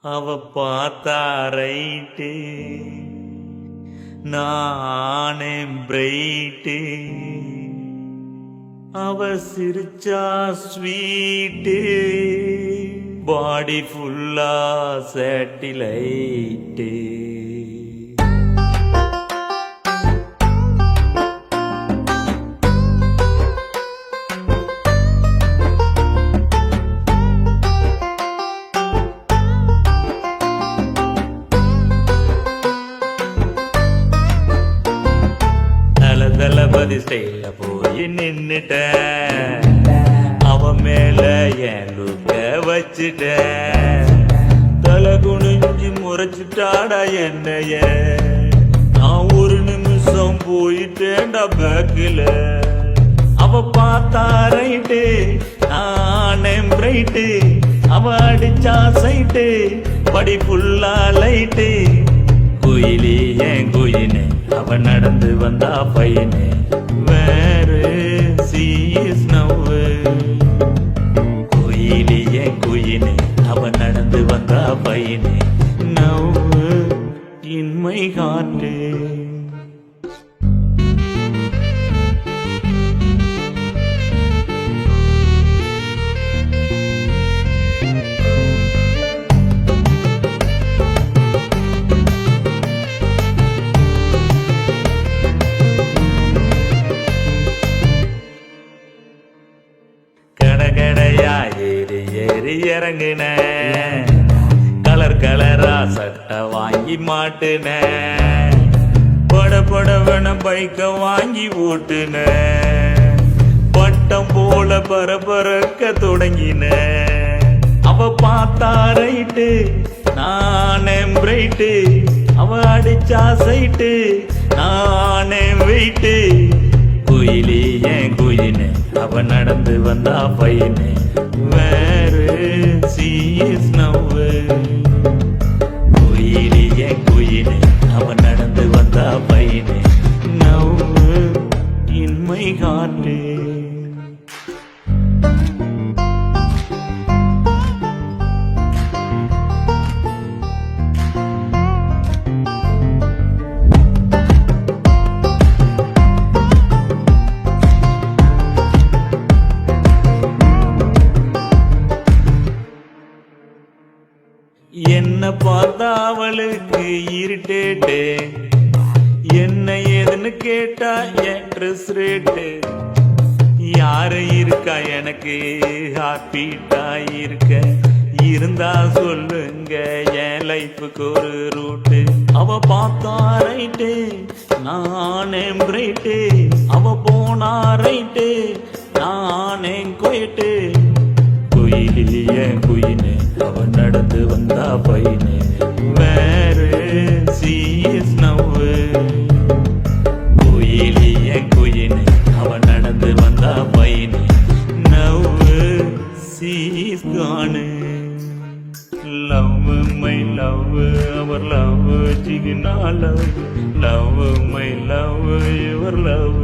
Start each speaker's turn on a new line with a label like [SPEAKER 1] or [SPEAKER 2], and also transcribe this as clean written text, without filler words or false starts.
[SPEAKER 1] அவ பார்த்தா ரைட்டு நானே பிரைட்டு அவ சிரிச்சா ஸ்வீட்டு பாடி ஃபுல்லா சேட்டிலைட்டு தளபதி ஸ்டைல போய் நின்னுட்ட அவ மேல என் லுக்க வச்சுட்ட தலை குனிஞ்சு முறைச்சிட்டாடா என்னைய நான் ஒரு நிமிஷம் போயிட்டேன்டா பேக்கில அவ பார்த்தா ரைட்டு நானே பிரைட்டு அவ அடிச்சா சைட்டு படி ஃபுல்லா லைட்டு குயிலி என் குயினே அவ நடந்து வந்தா பையனே வேறு சீஸ் நவ்வு குயிலி என் குயினே அவ நடந்து வந்தா பையனே நவ்வு இன்மை காட்டு கடகடையா ஏறி ஏறி இறங்குன கலர் கலரா சட்டை வாங்கி மாட்டுன பட படவன பைக்க வாங்கி ஓட்டுன பட்டம் போல பரபரக்க தொடங்கின அவ பார்த்தா ரைட்டு நானே பிரைட்டு அவ அடிச்சா சைட்டு நானே வெயிட்டு குயிலி என் குயினே அவ நடந்து வந்தா பையனே வேறு சீஸ் நவ்வு குயிலி என் குயினே அவ நடந்து வந்தா பையனே நவ்வு இன்மை காட்டு என்ன பார்த்தா அவளுக்கு இருட்டேட்டு என்ன ஏதுன்னு கேட்டா என் ட்ரெஸ் ரேட்டு யாரு இருக்கா எனக்கு ஹாப்பீட்டா இருக்க இருந்தா சொல்லுங்க என் லைஃபுக்கு ஒரு ரூட்டு அவ பார்த்தா ரைட்டு நானே பிரைட்டு அவ போனா ரைட்டு நானே கொயிட்டு குயிலிய குயினே அவ நடந்து வந்தா பையனே வேறு சீஸ் நவ்வு குயிலிய குயினே அவ நடந்து வந்தா பையனே நவ்வு சீஸ் காணு love my love our love ஜிகினா love my love your love